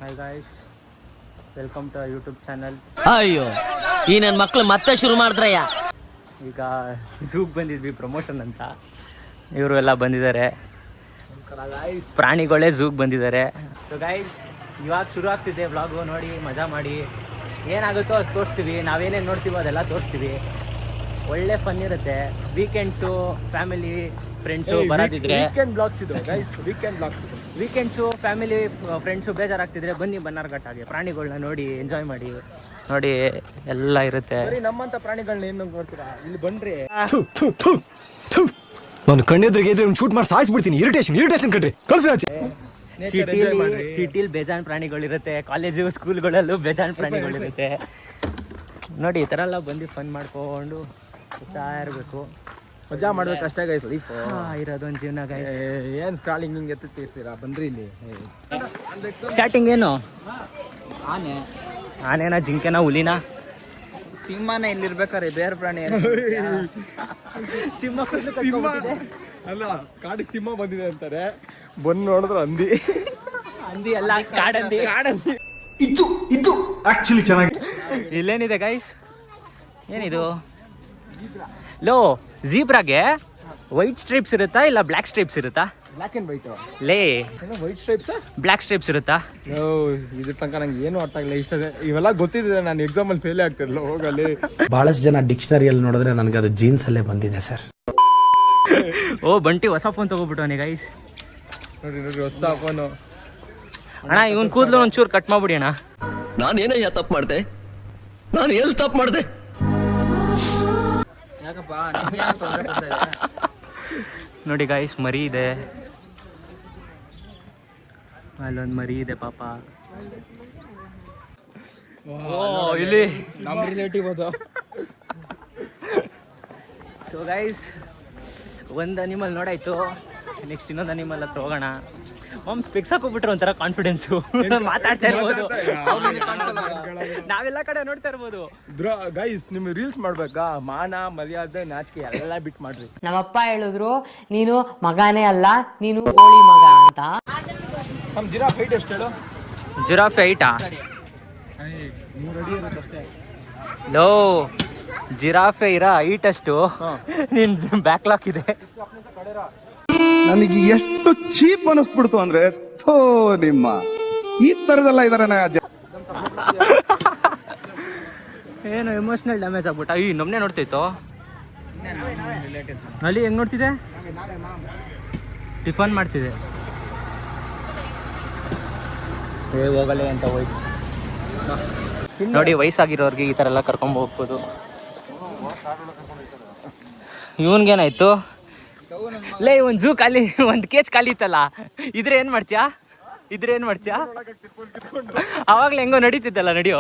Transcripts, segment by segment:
Hi guys, welcome to YouTube channel. ಅಯ್ಯೋ ಈ ನನ್ನ ಮಕ್ಳು ಮತ್ತೆ ಶುರು ಮಾಡಿದ್ರಯ್ಯ. ಈಗ ಝೂಗೆ ಬಂದಿದ್ವಿ ಪ್ರಮೋಷನ್ ಅಂತ. ಇವರು ಎಲ್ಲ ಬಂದಿದ್ದಾರೆ, ಪ್ರಾಣಿಗಳೇ ಝೂಗೆ ಬಂದಿದ್ದಾರೆ. ಸೊ ಗೈಸ್, ಇವಾಗ ಶುರು ಆಗ್ತಿದೆ ವ್ಲಾಗು. ನೋಡಿ, ಮಜಾ ಮಾಡಿ. ಏನಾಗುತ್ತೋ ಅದು ತೋರಿಸ್ತೀವಿ. ನಾವೇನೇನು ನೋಡ್ತೀವೋ ಅದೆಲ್ಲ ತೋರಿಸ್ತೀವಿ. ಒಳ್ಳೆ ಫನ್ ಇರುತ್ತೆ. ವೀಕೆಂಡ್ಸು ಫ್ಯಾಮಿಲಿ ಫ್ರೆಂಡ್ಸು ಬರೋದಿದ್ರೆ ವೀಕೆಂಡ್ಸು ಫ್ಯಾಮಿಲಿ ಫ್ರೆಂಡ್ಸು ಬೇಜಾರಾಗ್ತಿದ್ರೆ ಬನ್ನಿ ಬನ್ನಾರ್ಘಟ್ಟಾಗೆ. ಪ್ರಾಣಿಗಳನ್ನ ನೋಡಿ ಎಂಜಾಯ್ ಮಾಡಿ. ನೋಡಿ ಎಲ್ಲ ಇರುತ್ತೆ. ನಮ್ಮಂತ ಪ್ರಾಣಿಗಳನ್ನ ಏನು ನೋಡ್ತೀರಾ, ಇಲ್ಲಿ ಬಂದ್ರಿ ನಾನು ಕಣ್ಣೆದ್ರಿಗೆ ಇದ್ರೆ ಶೂಟ್ ಮಾಡಿ ಸಾಯಿಸ್ಬಿಡ್ತೀನಿ. ಇರಿಟೇಷನ್ ಕಣ್ರಿ, ಕಳ್ಸಿ. ಸಿಟಿಲಿ ಬೇಜಾನ್ ಪ್ರಾಣಿಗಳಿರುತ್ತೆ, ಕಾಲೇಜು ಸ್ಕೂಲ್ಗಳಲ್ಲೂ ಬೇಜಾನ್ ಪ್ರಾಣಿಗಳಿರುತ್ತೆ. ನೋಡಿ, ಈ ಥರ ಎಲ್ಲ ಬಂದು ಫನ್ ಮಾಡ್ಕೊಂಡು ಸುತ್ತಾ ಇರಬೇಕು, ಮಜಾ ಮಾಡ್ಬೇಕು ಅಷ್ಟೇ ಗೈಸ್. ಲೈಫ್ ಇರೋದೊಂದು ಜೀವನ ಗೈಸ್. ಏನ್ ಸ್ಕ್ರಾಲಿಂಗ್ ಹಿಂಗೆ ಎತ್ತಿರ್ತೀರಾ, ಬಂದ್ರಿ ಇಲ್ಲಿ. ಸ್ಟಾರ್ಟಿಂಗ್ ಏನು ಆನೆ ಆನೆನಾ, ಜಿಂಕೆನಾ, ಹುಲಿನಾ? ಸಿಂಹನ ಇಲ್ಲಿರ್ಬೇಕಾರೆ ಬೇರೆ ಪ್ರಾಣಿ ಸಿಂಹ ಅಲ್ಲ, ಕಾಡಿಗೆ ಸಿಂಹ ಬಂದಿದೆ ಅಂತಾರೆ, ಬಂದು ನೋಡಿದ್ರು ಹಂದಿ ಎಲ್ಲ ಕಾಡಂದಿ. ಇದು ಆಕ್ಚುಲಿ ಚೆನ್ನಾಗಿ. ಇಲ್ಲೇನಿದೆ ಗೈಸ್? ಏನಿದು? ಲೋ, ಝೀಬ್ರಾಗೆ ವೈಟ್ ಸ್ಟ್ರೈಪ್ಸ್ ಇರುತ್ತಾ ಇಲ್ಲ ಬ್ಲ್ಯಾಕ್ ಸ್ಟ್ರೈಪ್ಸ್ ಇರುತ್ತಾ? Black and white. ಲೇ, ವೈಟ್ ಸ್ಟ್ರೈಪ್ಸ್ ಬ್ಲ್ಯಾಕ್ ಸ್ಟ್ರೈಪ್ಸ್ ಇರುತ್ತಾ? ಇದ್ರ ತನಕ ನಂಗೆ ಏನು ಅರ್ಥ ಆಗಿಲ್ಲ. ಇವೆಲ್ಲ ಗೊತ್ತಿದ್ರೆ ನಾನು ಎಕ್ಸಾಮಲ್ಲಿ ಫೇಲ್ ಆಗ್ತಿರಲ್ಲ. ಹೋಗಲಿ, ಬಹಳಷ್ಟು ಜನ ಡಿಕ್ಷನರಿಯಲ್ಲಿ ನೋಡಿದ್ರೆ ನನಗೆ ಅದು ಜೀನ್ಸ್ ಅಲ್ಲೇ ಬಂದಿದೆ ಸರ್. ಓ ಬಂಟಿ ಹೊಸ ಫೋನ್ ತಗೋಬಿಟ್ಟವನಿ ಗೈಸ್. ನೋಡ್ರಿ ಹೊಸ ಫೋನು. ಅಣ್ಣ, ಇವನ್ ಕೂದಲು ಒಂಚೂರು ಕಟ್ ಮಾಡ್ಬಿಡಿ ಅಣ್ಣ. ನಾನು ಏನಯ್ಯ ತಪ್ಪು ಮಾಡಿದೆ? ನಾನು ಎಲ್ಲಿ ತಪ್ಪು ಮಾಡಿದೆ? ನೋಡಿ ಗೈಸ್, ಮರಿ ಇದೆ. ಅಲ್ಲೊಂದು ಮರಿ ಇದೆ ಪಾಪ. ಇಲ್ಲಿ ನಮ್ಮ ರಿಲೇಟಿವ್ ಅದು. ಸೊ ಗೈಸ್, ಒಂದು ಅನಿಮಲ್ ನೋಡಾಯ್ತು. ನೆಕ್ಸ್ಟ್ ಇನ್ನೊಂದು ಅನಿಮಲ್ ಹತ್ರ ಹೋಗೋಣ. ಸ್ಪೆಕ್ಸ್ ಹಾಕೋಬಿಟ್ರೆ ಒಂಥರ ಕಾನ್ಫಿಡೆನ್ಸು, ಮಾತಾಡ್ತಾ ಇರ್ಬೋದು. ನಾವೆಲ್ಲ ಕಡೆ ನೋಡ್ತಾ ಇರ್ಬೋದು. ಗೈಸ್, ನಿಮ್ಗೆ ರೀಲ್ಸ್ ಮಾಡ್ಬೇಕಾ? ಮಾನ ಮರ್ಯಾದೆ ನಾಚಿಕೆ ಎಲ್ಲ ಬಿಟ್ಟು ಮಾಡ್ರಿ. ನಮ್ಮಪ್ಪ ಹೇಳಿದ್ರು, ನೀನು ಮಗನೇ ಅಲ್ಲ, ನೀನು ಕೋಳಿ ಮಗ ಅಂತ. ನಮ್ಮ ಜಿರಾಫ್ ಹೈಟ್ ಎಷ್ಟು ಹೇಳು? ಜಿರಾಫೆ ಹೈಟಾ? 3 ಅಡಿ ಇರುತ್ತಷ್ಟೇ. ಲೋ, ಜಿರಾಫೆ ಇರೋ ಹೈಟ್ ಅಷ್ಟು ನಿನ್ ಬ್ಯಾಕ್ಲಾಕ್ ಇದೆ. ನನಗೆ ಎಷ್ಟು ಚೀಪ್ ಅನಿಸ್ಬಿಡ್ತು ಅಂದ್ರೆ, ಥೋ ನಿಮ್ಮ ಈ ತರದೆಲ್ಲ ಇದಾರೆ. ಏನು ಎಮೋಷನಲ್ ಡ್ಯಾಮೇಜ್ ಆಗ್ಬಿಟ್ಟ. ಈ ನಮ್ಮನೆ ನೋಡ್ತಿತ್ತು ಅಲ್ಲಿ. ಹೆಂಗ್ ನೋಡ್ತಿದೆ? ಟಿಫನ್ ಮಾಡ್ತಿದೆ. ಹೋಗಲೇ ಅಂತ ಹೋಯ್ತು. ನೋಡಿ, ವಯಸ್ಸಾಗಿರೋರ್ಗೆ ಈ ಥರ ಎಲ್ಲ ಕರ್ಕೊಂಡ್ ಹೋಗ್ಬೋದು. ಇವನ್ಗೇನಾಯ್ತು? ಲೇ, ಒಂದು ಝೂ ಖಾಲಿ, ಒಂದು ಕೇಜ್ ಖಾಲಿ ಇತ್ತಲ್ಲ. ಇದ್ರೆ ಏನು ಮಾಡ್ತೀಯಾ? ಅವಾಗಲೇ ಹೆಂಗೋ ನಡೀತಿದ್ದಲ್ಲ, ನಡಿಯೋ.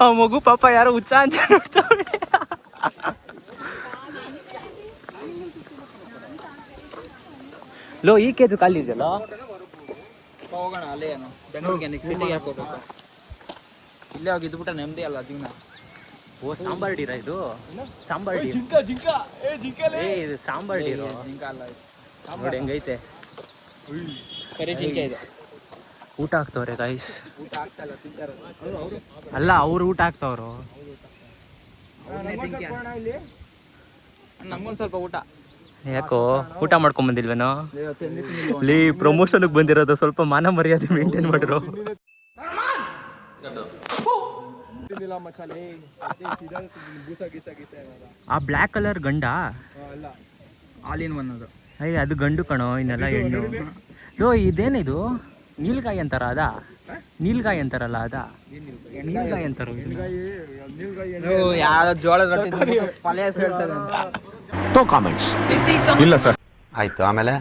ಆ ಮಗು ಪಾಪ ಯಾರೋ ಹುಚ್ಚ ಅಂತ ನೋಡ್ತಾವೆ. ಲೋ, ಈ ಕೇಜು ಖಾಲಿ ಇದೆಯಲ್ಲ. ಹೋಗೋಣ ಅಲ್ಲೇ, ಏನು ಬೆಂಗಳೂರಿಗೆ ಸಿಟಿಗೆ ಹಾಕೋಬೇಕು. ಇಲ್ಲೇ ಹೋಗಿ ಇದ್ಬಿಟ್ಟ ನೆಮ್ಮದಿ ಅಲ್ಲ ಜೀವನ. ಓ, ಸಾಂಬಾರ್ ಡೀರಾ ಇದು? ಸಾಂಬಾರ್ ಡೀರ್. ಇದು ಸಾಂಬಾರ್ ಡೀರು. ನೋಡಿ ಹೆಂಗೈತೆ. ಕರಿ ಜಿಂಕೆ ಇದೆ. ಊಟ ಹಾಕ್ತವ್ರೆ ಗೈಸ್. ಅಲ್ಲ, ಅವ್ರು ಊಟ ಹಾಕ್ತವ್ರು. ನಮ್ಗೊಂದು ಸ್ವಲ್ಪ ಊಟ. ಯಾಕೋ ಊಟ ಮಾಡ್ಕೊಂಡ್ ಬಂದಿಲ್ವೇನೋ? ಲೀ, ಪ್ರಮೋಷನ್ಗೆ ಬಂದಿರೋದು, ಸ್ವಲ್ಪ ಮಾನ ಮರ್ಯಾದೆ ಮೇಂಟೈನ್ ಮಾಡಿರೋ. ಆ ಬ್ಲ್ಯಾಕ್ ಕಲರ್ ಗಂಡ ಆಲ್ ಇನ್ ಒನ್ ಅದು. ಅಯ್ಯ, ಅದು ಗಂಡು ಕಣೋ, ಇನ್ನೆಲ್ಲ ಹೆಣ್ಣು. ಲೋ, ಇದೇನಿದು? ನೀಲ್ಗಾಯಿ ಅಂತಾರ? ಅದಾ ನೀಲ್ಗಾಯಿ ಅಂತಾರಲ್ಲ, ಅದಾ? ನೀಲ್ಗಾಯಿ ಅಂತಾರ. ಯಾವ ಜೋಳದ ರೊಟ್ಟಿ ಪಲ್ಯ ಹೇಳ್ತದೆ. ಇಲ್ಲ ಸರ್. ಆಯ್ತು, ಆಮೇಲೆ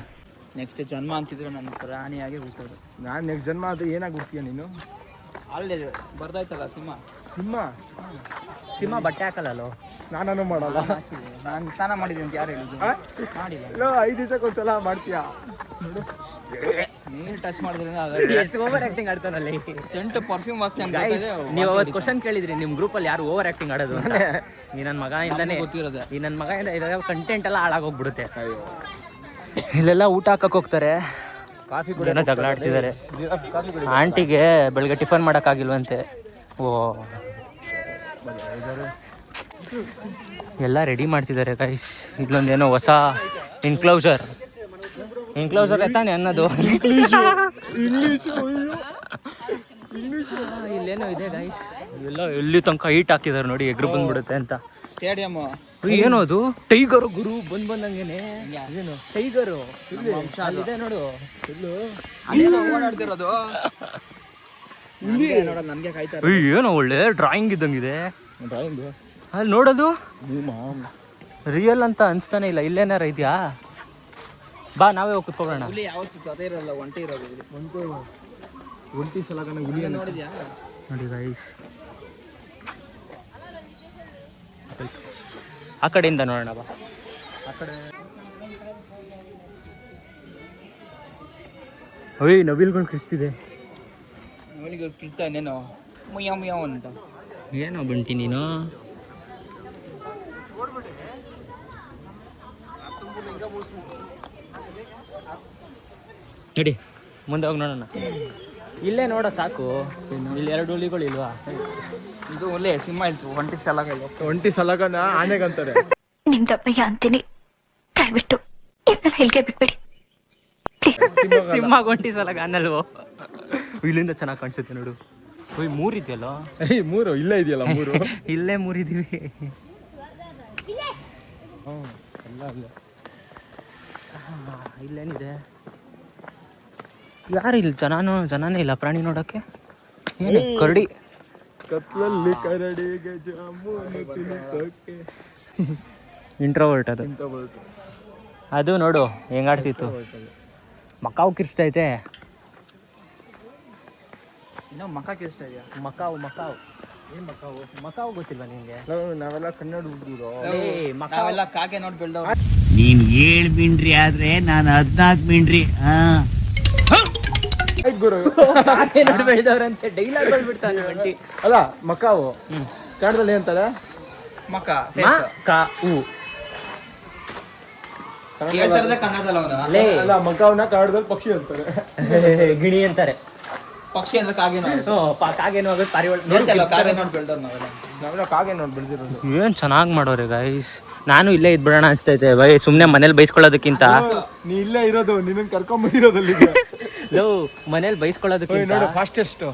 ನೆಕ್ಸ್ಟ್ ಜನ್ಮ ಅಂತಿದ್ರು ನನ್ನ ಪ್ರಾಣಿಯಾಗಿ ಹುಟ್ಟೋದು. ನಾನು ನೆಕ್ಸ್ಟ್ ಜನ್ಮ ಅದು ಏನಾಗಿ ಹುಡ್ತೀಯ ನೀನು? ಅಲ್ಲಿ ಬರ್ದಾಯ್ತಲ್ಲ ಸಿಂಹ ಬಟ್ಟೆ ಹಾಕಲ್ಲೋ, ಸ್ನಾನನೂ ಮಾಡಲ್ಲ. ನಾನು ಸ್ನಾನ ಮಾಡಿದ್ದೀನಿ ಅಂತ ಯಾರು ಹೇಳಿದ್ರು? ಮಾಡಿಲ್ಲ. 5 ದಿವಸಕ್ಕೊಂದ್ಸಲ ಮಾಡ್ತೀಯ. ನೀನು ಟಚ್ ಮಾಡಿದ್ರಿಂದ ಎಷ್ಟು ಓವರ್ ಆಕ್ಟಿಂಗ್ ಆಡ್ತಾನಲ್ಲಿ. ಸೆಂಟ್ ಪರ್ಫ್ಯೂಮ್ ವಾಸನೆ. ನೀವು ಅವತ್ತು ಕ್ವಶನ್ ಕೇಳಿದ್ರಿ, ನಿಮ್ ಗ್ರೂಪ್ ಅಲ್ಲಿ ಯಾರು ಓವರ್ ಆಕ್ಟಿಂಗ್ ಆಡೋದು ಅಂತ. ಈ ನನ್ನ ಮಗ ಇಂದಾನೆ ಗೊತ್ತಿರೋದೆ. ಈ ನನ್ನ ಮಗ ಇಂದ ಕಂಟೆಂಟ್ ಎಲ್ಲ ಹಾಳಾಗೋಗ್ಬಿಡುತ್ತೆ. ಇಲ್ಲೆಲ್ಲ ಊಟ ಹಾಕಕ್ಕೆ ಹೋಗ್ತಾರೆ. ಕಾಫಿ ಏನೋ ಜಗಳ ಆಡ್ತಿದ್ದಾರೆ. ಕಾಫಿ ಕುಡಿ. ಆಂಟಿಗೆ ಬೆಳಗ್ಗೆ ಟಿಫನ್ ಮಾಡೋಕ್ಕಾಗಿಲ್ವಂತೆ. ಓ ಎಲ್ಲ ರೆಡಿ ಮಾಡ್ತಿದ್ದಾರೆ ಗೈಸ್. ಇಲ್ಲೊಂದೇನೋ ಹೊಸ ಇನ್ಕ್ಲೋಸರ್ ತಾನೆ ಅನ್ನೋದು. ಇಲ್ಲೇನೋ ಇದೆ ಗೈಸ್. ಎಲ್ಲ ಎಲ್ಲಿ ತನಕ ಹೀಟ್ ಹಾಕಿದ್ದಾರೆ ನೋಡಿ, ಎಗ್ರು ಬಂದ್ಬಿಡುತ್ತೆ ಅಂತ. ಸ್ಟೇಡಿಯಂ ಏನೋ ಅದು ಟೈಗರು ಗುರು ಬಂದಂಗೆನೆ. ಏನು ಟೈಗರು ಅಲ್ಲಿದೆ ನೋಡು. ಓಡಾಡ್ತಿರೋದು ನೋಡೋದು ನನ್ಗೆ ಕಾಯ್ತಾರೆ. ಏನೋ ಒಳ್ಳೆ ಡ್ರಾಯಿಂಗ್ ಇದ್ದಂಗಿದೆ ಅಲ್ಲಿ ನೋಡೋದು. ರಿಯಲ್ ಅಂತ ಅನ್ಸ್ತಾನೆ ಇಲ್ಲ. ಇಲ್ಲೇನಾರ ಇದೆಯಾ? ಬಾ ನಾವೇ ಹೋಗಿ ಕುತ್ಕೊಳ್ಳೋಣ. ಹುಲಿ ಯಾವತ್ತು ಜೊತೆ ಇರಲ್ಲ, ಒಂಟಿ ಇರೋದು ಒಂಟಿ ಸಲಗನ ಹುಲಿ ನೋಡಿದ್ಯಾ? ನೋಡಿ ಗೈಸ್, ಆ ಕಡೆಯಿಂದ ನೋಡೋಣ ಬಾ. ಆ ಕಡೆ ಓಯ್ ನವಿಲ್ಗಳು ಕಿಸ್ತಿದೆ. ನವಿಲಿಗಳು ಕಿಸ್ತಾ ಇನ್ನೇನು ಮುಯ್ಯ ಮುಯ್ಯ ಅಂತ. ಏನೋ ಬಂಟಿ ನೀನು. ನಡಿ ಮುಂದೆ ಹೋಗಿ ನೋಡೋಣ. ಇಲ್ಲೇ ನೋಡೋ ಸಾಕು. ಇಲ್ಲಿ 2 ಹುಲಿಗಳು ಇಲ್ವಾ? ಇದು ಒಳ್ಳೆ ಸಿಂಹ ಇಲ್ಸು ಒಂಟಿ ಸಲಗ ಇಲ್ಲ. ಒಂಟಿ ಸಲಗನ ಆನೆಗಂತಾರೆ. ನಿಮ್ದಪ್ಪಯ್ಯ ಅಂತೀನಿ, ದಯವಿಟ್ಟು ಇದನ್ನ ಹೇಳಿಕೆ ಬಿಟ್ಬಿಡಿ. ಸಿಂಹ ಒಂಟಿ ಸಲಗ ಅನ್ನಲ್ವೋ? ಇಲ್ಲಿಂದ ಚೆನ್ನಾಗಿ ಕಾಣಿಸುತ್ತೆ ನೋಡು. ಓಯ್ 3 ಇದೆಯಲ್ಲ. 3 ಇಲ್ಲೇ ಇದೆಯಲ್ಲ 3. ಇಲ್ಲೇ 3 ಇದೀವಿ. ಇಲ್ಲೇನಿದೆ? ಯಾರು ಇಲ್ಲ, ಜನನೇ ಇಲ್ಲ ಪ್ರಾಣಿ ನೋಡೋಕ್ಕೆ. ಏನೇ ಕರಡಿ? ಕತ್ಲಲ್ಲಿ ಕರಡಿಗೆ ಜಾಮೂನು ತಿನ್ನಿಸೋಕೆ. ಇಂಟ್ರೋವರ್ಟ್ ಅದು. ಅದು ನೋಡು ಹೆಂಗಾಡ್ತಿತ್ತು. ಮಕಾವು ಕಿರ್ಸ್ತೈತೆ. ಇನ್ನೂ ಮಕ್ಕ ಕಿರ್ಸ್ತಾ ಇದೆಯಾ? ಮಕಾವು ಏನು ಮಕಾವು ಗೊತ್ತಿಲ್ವಾ ನಿಂಗೆ? ನಾವೆಲ್ಲ ಕನ್ನಡ ಹುಡುಗರು. ನಾವೆಲ್ಲ ಕಾಗೆ ನೋಡಿ ಬೆಳ್ದವ್ರು. ನೀನ್ 7 ಮಿಂಡ್ರಿ ಆದ್ರೆ ನಾನು 14 ಮಿಂಡ್ರಿ. ಆಯ್ತು ಗುರು. ನೋಡಿ ಬೆಳೆದವ್ರಂತೆ ಡೈಲಾಗ್ಗಳು ಬಿಡ್ತಾನೆ ಬಂಟಿ. ಅಲ್ಲ ಮಕಾವು ಕನ್ನಡದಲ್ಲಿ ಏನಂತಾರೆ? ಮಕ್ಕ ಮಕಾವು ಹೇಳ್ತಾರದ ಕನ್ನಡದಲ್ಲ ಅವನು. ಲೇ ಅಲ್ಲ ಮಕಾವನ್ನ ಕನ್ನಡದಲ್ಲಿ ಪಕ್ಷಿ ಅಂತಾರೆ. ಗಿಣಿ ಅಂತಾರೆ. ಪಕ್ಷಿ ಅಂದ್ರೆ ಕಾಗೆ ನೋಡಿ. ಕಾಗೇನು ಆಗೋದು ಪಾರಿವಾಳ. ಕಾಗೆ ನೋಡಿ ಬೆಳ್ದವ್ರು ನಾವೆಲ್ಲ. ನಾವೆಲ್ಲ ಕಾಗೆ ನೋಡಿ ಬೆಳೆದಿರೋದು. ಏನು ಚೆನ್ನಾಗಿ ಮಾಡೋರೆ ಗೈಸ್. ನಾನು ಇಲ್ಲೇ ಇದ್ಬಿಡೋಣ ಅನ್ಸ್ತೈತೆ ಬೈ. ಸುಮ್ಮನೆ ಮನೇಲಿ ಬೈಸ್ಕೊಳ್ಳೋದಕ್ಕಿಂತ. ನೀ ಇಲ್ಲೇ ಇರೋದು, ನಿನ್ನ ಕರ್ಕೊಂಡ್ಬಂದಿರೋದಲ್ಲಿ. ಲೋ ಮನೇಲಿ ಬೈಸ್ಕೊಳ್ಳೋದಕ್ಕಿಂತ ನೋಡು ಫಾಸ್ಟೆಸ್ಟ್.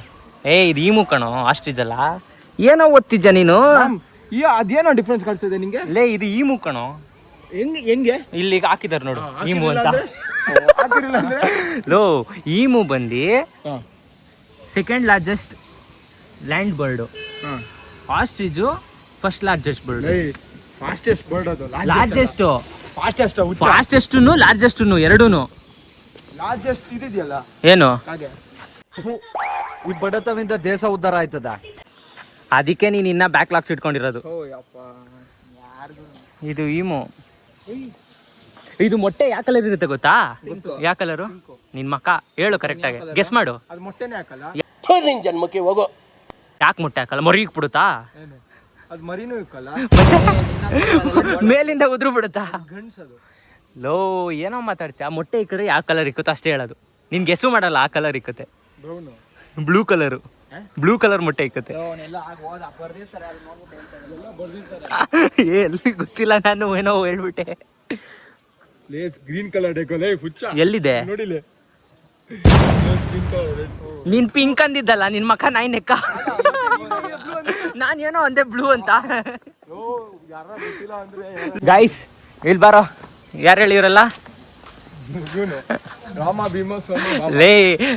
ಇದು ಈ ಮುಖಣೋ ಆಸ್ಟ್ರಿಜ್ ಅಲ್ಲ. ಏನೋ ಓದ್ತಿದ್ಯಾ ನೀನು? ಅದೇನೋ ಡಿಫ್ರೆನ್ಸ್ ಕಾಣಿಸ್ತಿದೆ ನಿಂಗೆ. ಲೇ ಇದು ಈ ಮುಖಣೋ. ಹೆಂಗೆ ಇಲ್ಲಿಗೆ ಹಾಕಿದಾರೆ ನೋಡು ಈಮು ಅಂತ. ಹಾಕಿರಲಿಲ್ಲ ಅಂದ್ರೆ ಲೋ ಈಮು ಬಂದು second largest land bird. Ostrich first largest bird. Fastest bird ಅದು. ಲಾರ್ಜೆಸ್ಟ್ ಫಾಸ್ಟೆಸ್ಟ್ ಲಾರ್ಜೆಸ್ಟು ಎರಡೂನು. ಲಾರ್ಜೆಸ್ಟ್ ಇದೆಯಲ್ಲ ಏನು ಹಾಗೆ. ಈ ಬಡತವಿಂದ ದೇಶ ಉದ್ಧಾರ ಆಯ್ತದ. ಅದಕ್ಕೆ ನೀನು ಇನ್ನ ಬ್ಯಾಕ್ಲಾಗ್ಸ್ ಇಟ್ಕೊಂಡಿರೋದು. ಓ ಯಪ್ಪ ಇದು ಈಮು. ಇದು ಮೊಟ್ಟೆ ಯಾವ ಕಲರ್ ಇರುತ್ತೆ ಗೊತ್ತಾ? ಯಾವ ಕಲರು? ನಿನ್ ಮಕ್ಕ ಹೇಳು ಕರೆಕ್ಟಾಗಿ ಗೆಸ್ ಮಾಡು. ಅದು ಮೊಟ್ಟೆನೇ ಹಾಕಲ್ಲ. ಜನ್ಮಕ್ಕೆ ಹೋಗೋ. ಯಾಕೆ ಮೊಟ್ಟೆ ಹಾಕಲ್ಲ? ಮರಿ ಬಿಡುತ್ತಾ? ಅದು ಮರಿನೂ ಇಕ್ಕಲ್ಲ. ಮೇಲಿಂದ ಉದ್ರು ಬಿಡುತ್ತಾ? ಗಂಡ್ಸದು. ಲೋ ಏನೋ ಮಾತಾಡ್ತೀಯ. ಮೊಟ್ಟೆ ಇಕ್ಕಿದ್ರೆ ಯಾವ ಕಲರ್ ಇಕ್ಕುತ್ತೆ ಅಷ್ಟೇ ಹೇಳೋದು. ನಿನ್ ಗೆಸ್ಸು ಮಾಡಲ್ಲ ಆ ಕಲರ್ ಇಕ್ಕುತ್ತೆ. ಬ್ರೌನು. ಬ್ಲೂ ಕಲರ್ ಮೊಟ್ಟೆ ಇಕ್ಕುತ್ತೆ. ಎಲ್ಲಿ ಗೊತ್ತಿಲ್ಲ, ನಾನು ಏನೋ ಹೇಳ್ಬಿಟ್ಟೆ. ಲೇಸ್ ಗ್ರೀನ್ ಕಲರ್ ಡೇಕೋಲೆ ಹುಚ್ಚ. ಎಲ್ಲಿದೆ ನೋಡಿಲೆ. ನೀನ್ ಪಿಂಕ್ ಅಂದಿದ್ದಲ್ಲ ನಿನ್ ಮಕ್ಕ ನಾಯಿ ನೆಕ್ಕ. ನಾನ್ ಏನೋ ಅಂದೆ ಬ್ಲೂ ಅಂತ. ಗೈಸ್ ಇಲ್ಲಿ ಬಾರೋ. ಯಾರು ಹೇಳಿರಲ್ಲ? ರಾಮ ಭೀಮ ಸೋಮ. ಲೇ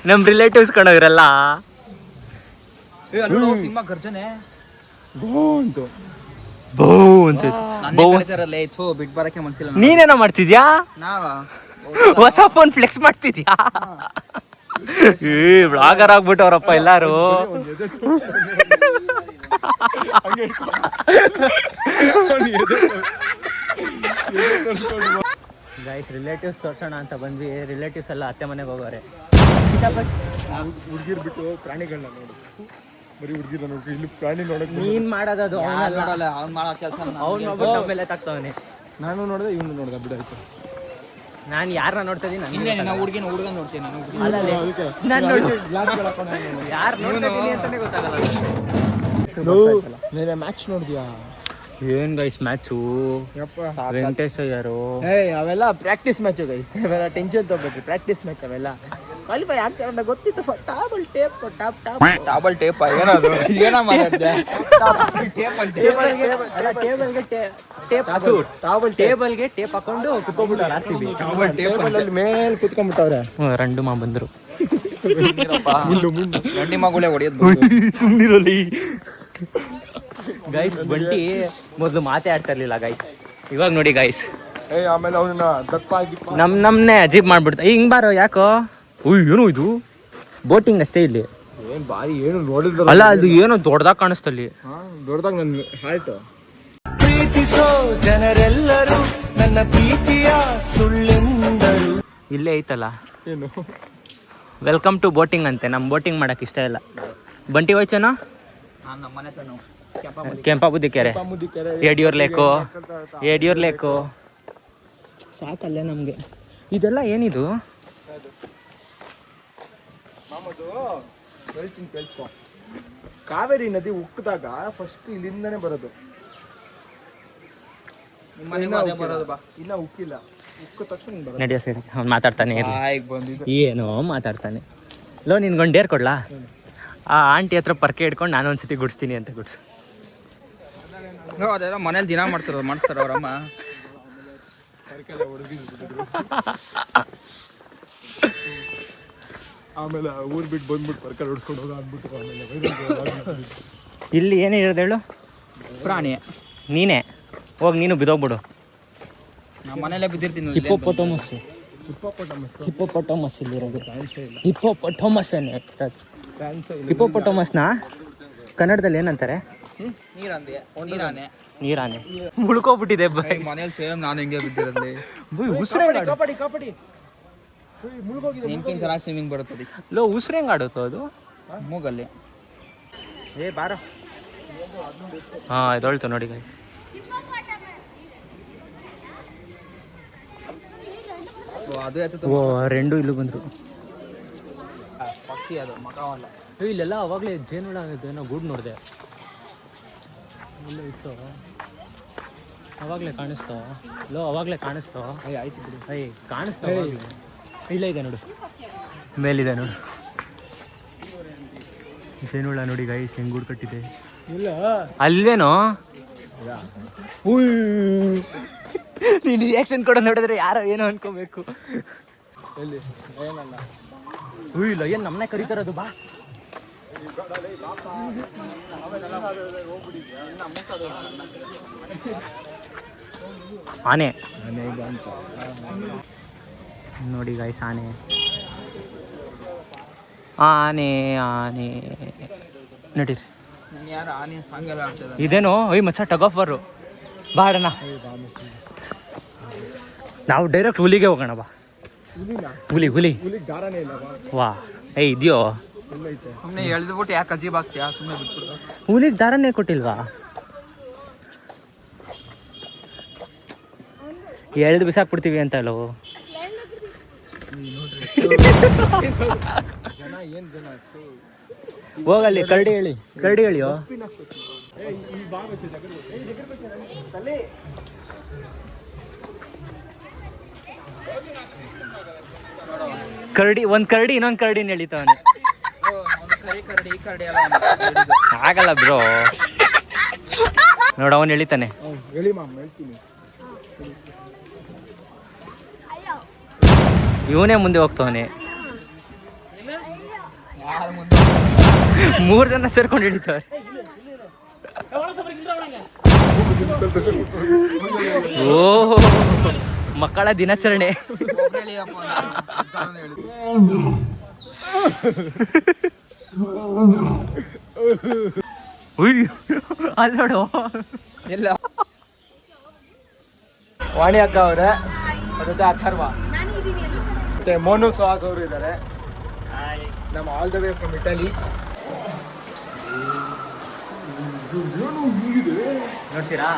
ನಮ್ ರಿಲೇಟಿವ್ಸ್ ಕಣೋ ಇರಲ್ಲ. ಸಿಂಹ ಗರ್ಜನೆ ಗೋಂತು ಬೋ ಅಂತ ಬಿಟ್ ಬರಕ್ಕೆ ಮನ್ಸಿಲ್ಲ. ನೀನೇನೋ ಮಾಡ್ತಿದ್ಯಾ? ನಾವ ಹೊಸ ಫೋನ್ ಫ್ಲೆಕ್ಸ್ ಮಾಡ್ತಿದ್ಯಾ? ಬ್ಲಾಗರ್ ಆಗ್ಬಿಟ್ಟವ್ರಪ್ಪ ಎಲ್ಲಾರು. ಗೈಸ್ ರಿಲೇಟಿವ್ಸ್ ತೋರ್ಸೋಣ ಅಂತ ಬಂದ್ವಿ. ರಿಲೇಟಿವ್ಸ್ ಎಲ್ಲ ಅತ್ತೆ ಮನೆಗೆ ಹೋಗೋರೆ. ಹುಡುಗಿರ್ ಬಿಟ್ಟು ಪ್ರಾಣಿಗಳನ್ನ ನೋಡು. ಬರೀ ಹುಡುಗಿರ ನೋಡ್ಕೊ. ಇಲ್ಲಿ ಪ್ರಾಣಿ ನೋಡಕ್ ನೀನ್ ಮಾಡೋದು ನೋಡಲ್ಲ. ಅವ್ನ್ ಮಾಡೋ ಕೆಲಸ ಅವ್ನು ಮೇಲೆ ತಾಕ್ತವನೆ. ನಾನು ನೋಡ್ದೆ, ಇವನು ನೋಡ್ದೆ. ಬಿಡಾಯ್ತು. ನಾನು ಯಾರನ್ನ ನೋಡ್ತಾ ಇದೀನಿ ಹಿಂದೆ ನಾವು ಹುಡುಗನ ನೋಡ್ತೀನಿ ನಾನು ನಾನು ನೋಡ್ತೀನಿ ಯಾರು ನೋಡ್ತಾ ಇದೀನಿ ಅಂತಾನೆ ಗೊತ್ತಾಗಲ್ಲ. ನೀನೆ ಮ್ಯಾಚ್ ನೋಡಿದ್ಯಾ? ಏನ್ ಗೈಸ್ ಮ್ಯಾಚು ವೆಂಕಟೇಶ್ ಅಯ್ಯರು ಅವೆಲ್ಲ ಪ್ರಾಕ್ಟೀಸ್ ಮ್ಯಾಚ್ ಗೈಸ್, ಅವೆಲ್ಲ ಟೆನ್ಷನ್ ತಗೋಬೇಡ್ರಿ. ಪ್ರಾಕ್ಟೀಸ್ ಮ್ಯಾಚ್ ಅವೆಲ್ಲ ಕ್ವಾಲಿಫೈ ಆಗ್ತಾರೆ ಅಂತ ಗೊತ್ತಿತ್ತು. ಡಬಲ್ ಟೇಪ್ ಡಬಲ್ ಟೇಪ್ ಏನದು ಏನೋ ಮಾತಾಡ್ದೆ ಟೇಬಲ್ಗೆ ಟೇಪ್ ಹಾಕೊಂಡು ಕುತ್ಕೊಂಡ್ಬಿಟ್ಟವ್ರು RCB. ಟೇಬಲ್ ಮೇಲೆ ಕುತ್ಕೊಂಡ್ಬಿಟ್ಟವ್ರೆ. ರಂಡು ಮಾ ಬಂದ್ರು ಗಂಡಿ ಮಗುಳೆ ಹೊಡೆಯೋದು ಸುಮ್ಮನಿರಲಿ ಗೈಸ್. ಬಂಟಿ ಮೊದಲು ಮಾತೇ ಆಡ್ತಾ ಇರ್ಲಿಲ್ಲ ಗೈಸ್, ಇವಾಗ ನೋಡಿ ಗೈಸ್ ಆಮೇಲೆ ಅವನ್ನ ದಪ್ಪ ಆಗಿ ನಮ್ನೆ ಅಜೀಬ್ ಮಾಡ್ಬಿಡ್ತಾ. ಹಿಂಗ್ ಬಾರೋ ಯಾಕೋ. ಏನೋ ಇದು ಬೋಟಿಂಗ್ ಅಷ್ಟೇ ಇಲ್ಲಿ. ಏನ್ ಬಾರಿ ಏನು ನೋಡಿದ್ರು ಅಲ್ಲ ಅದು ಏನೋ ದೊಡ್ಡದಾಗ ಕಾಣಿಸ್ತಲ್ಲಿ. ದೊಡ್ಡದಾಗ ನನ್ನ ಹಾರ್ಟ್. ಪ್ರೀತಿಸೋ ಜನರೆಲ್ಲರೂ ನನ್ನ ಪ್ರೀತಿಯ ಸುಳ್ಳೆಂದರು. ಇಲ್ಲೇ ಐತಲ್ಲ ಏನು ವೆಲ್ಕಮ್ ಟು ಬೋಟಿಂಗ್ ಅಂತೆ. ನಮ್ ಬೋಟಿಂಗ್ ಮಾಡಕ್ ಇಷ್ಟ ಇಲ್ಲ. ಬಂಟಿ ಹೋಯ್ಚೇನೋ ನಮ್ಮ ಮನೆ ತನಕ ಕೆಂಪಾಬುದ್ದಿ ಕೆರೆ, ಯಡಿಯೂರ್ ಲೇಕು ಸಾಕಲ್ಲೇ ನಮ್ಗೆ. ಇದೆಲ್ಲ ಏನಿದು? ಕೇಳಿಸ್ಕೊ, ಕಾವೇರಿ ನದಿ ಉಕ್ಕಿದಾಗ ಫಸ್ಟ್ ಇಲ್ಲಿಂದಾನೆ ಬರೋದು. ಮನೆಗೂ ಅದೇ ಬರೋದು ಬಾ. ಇನ್ನ ಉಕ್ಕಿಲ್ಲ, ಉಕ್ಕ ತಕ್ಷಣ ಬರೋದು. ನಡೆಯೋ ಸರಿ ಅವ್ನು ಮಾತಾಡ್ತಾನೆ ಇರ್ಲಿ. ಈಗ ಬಂದಿದ್ದು ಏನೋ ಮಾತಾಡ್ತಾನೆ. ಲೋ ನಿನ್ಗೊಂದು ಡೇರ್ ಕೊಡ್ಲಾ? ಆ ಆಂಟಿ ಹತ್ರ ಪರ್ಕೆ ಹಿಡ್ಕೊಂಡು ನಾನು ಒಂದ್ಸತಿ ಗುಡಿಸ್ತೀನಿ ಅಂತ ಗುಡ್ಸು. ಅದೆಲ್ಲ ಮನೇಲಿ ದಿನ ಮಾಡಿಸ್ತಾರ ಅವ್ರಮ್ಮ. ಆಮೇಲೆ ಊರ್ ಬಿಟ್ಟು ಬಂದ್ಬಿಟ್ಟು ಪರ್ಕಲ್ ಹೊಡ್ಕೊಂಡು ಹೋಗ ಅಂದ್ಬಿಟ್ಟು ಆಮೇಲೆ ಇಲ್ಲಿ ಏನೇ ಇರೋದು ಹೇಳು? ಪ್ರಾಣಿ ನೀನೇ ಹೋಗಿ ನೀನು ಬಿದೋಗ್ಬಿಡು. ನಮ್ಮ ಮನೇಲೆ ಬಿದ್ದಿರ್ತೀನಿ. ಹಿಪ್ಪೋಪೊಟಮಸ್ ಇಲ್ಲಿರೋದು. ಹಿಪ್ಪೋಪೊಟಮಸ್ನ ಕನ್ನಡದಲ್ಲಿ ಏನಂತಾರೆ? ನೀರಾನೆ ನೀರಾನೆ. ಮುಳ್ಕೋಬಿಟ್ಟಿದೆ ಮನೇಲಿ ಸೇಮ್ ನಾನು ಹಿಂಗೆ ಬಿದ್ದಿರಲ್ಲಿ. ಕಾಪಾಡಿ ನೆನ್ಪಿನ ಚೆನ್ನಾಗಿ ಸ್ವಿಮ್ಮಿಂಗ್ ಬರುತ್ತದೆ. ಲೋ ಉಸಿರು ಹೆಂಗೆ ಆಡುತ್ತೋ ಅದು ಮೂಗಲ್ಲಿ. ಬಾರ. ಹಾಂ ಇದೊಳ್ತು ನೋಡಿ. ಅದು ಓ ರೆಂಡು ಇಲ್ಲೂ ಬಂದರು. ಪಕ್ಷಿ ಅದು ಮಕವಲ್ಲ. ಇಲ್ಲೆಲ್ಲ ಅವಾಗಲೇ ಜೇನುಳ ಏನೋ ಗೂಡು ನೋಡಿದೆ. ಇಲ್ಲೂ ಇತ್ತು ಅವಾಗಲೇ ಕಾಣಿಸ್ತೋ. ಅವಾಗಲೇ ಕಾಣಿಸ್ತೋ. ಆಯ್ತು ಬಿಡಿ. ಕಾಣಿಸ್ತಾ ಇಲ್ಲ. ಇದೆ ನೋಡು, ಮೇಲಿದೆ ನೋಡು ಜೇನುಳ. ನೋಡಿ ಗೈಸ್ ಹೆಂಗ್ ಗೂಡು ಕಟ್ಟಿದೆ. ಇಲ್ಲ ಅಲ್ವೇನೋ? ನೀನು ರಿಯಾಕ್ಷನ್ ಕೊಡೋದು ನೋಡಿದ್ರೆ ಯಾರೋ ಏನೋ ಅನ್ಕೋಬೇಕು. ಇಲ್ಲ ಏನು ನಮ್ಮನೆ ಕರೀತಾರದು. ಬಾ ಆನೆ ನೋಡಿ ಗೈಸ್, ಆನೆ ಆನೆ ಆನೆ ನಡೀರಿ. ಯಾರು ಆನೆ ಹಂಗೆಲ್ಲ ಆಡ್ತದ? ಇದೇನೋ ಮಚ್ಚ ಟಗ್ ಆಫ್ ವಾರು. ಬಾಡಣ ನಾವು ಡೈರೆಕ್ಟ್ ಹುಲಿಗೆ ಹೋಗೋಣ. ಬಾ ಹುಲಿ ದಾರನೇ ಇಲ್ಲ. ವಾ ಇದೆಯೋ? ಸುಮ್ಮನೆ ಎಳ್ದ್ಬಿಟ್ಟು ಯಾಕೆ ಅಜೀಬ್ ಆಗ್ತೀಯಾ? ಸುಮ್ಮನೆ ಬಿಟ್ಬಿಡು. ಹುಲಿಗೆ ದಾರನೇ ಕೊಟ್ಟಿಲ್ವಾ? ಎಳ್ದು ಬಿಸಾಕ್ಬಿಡ್ತೀವಿ ಅಂತ ಅಲ್ಲೋ. ಹೋಗಲ್ಲಿ ಕರಡಿ ಹೇಳಿಯೋ. ಒಂದು ಕರಡಿ ಇನ್ನೊಂದು ಕರಡಿನ ಎಳಿತಾವನೆ. ಈ ಕರಡಿ ಎಲ್ಲ ಆಗಲ್ಲ ಬ್ರೋ. ನೋಡ ಅವನು ಎಳಿತಾನೆ. ಹೇಳಿ ಮಾಮ್, ಹೇಳ್ತೀನಿ. ಇವನೇ ಮುಂದೆ ಹೋಗ್ತವನೆ. 3 ಜನ ಸೇರ್ಕೊಂಡು ಹಿಡಿತವ್ರೆ. ಓಹೋ ಮಕ್ಕಳ ದಿನಾಚರಣೆ. ಅಲ್ಲೋಡು ಇಲ್ಲ. ವಾಣಿ ಅಕ್ಕ ಅವರೇ, ಮತ್ತೆ ಅಥರ್ವ ಮತ್ತೆ ಮೋನು ಸುಹಾಸ್ ಅವರು ಇದ್ದಾರೆ. ನಮ್ಮ all the way from Italy. ನೋಡ್ತೀರಾ?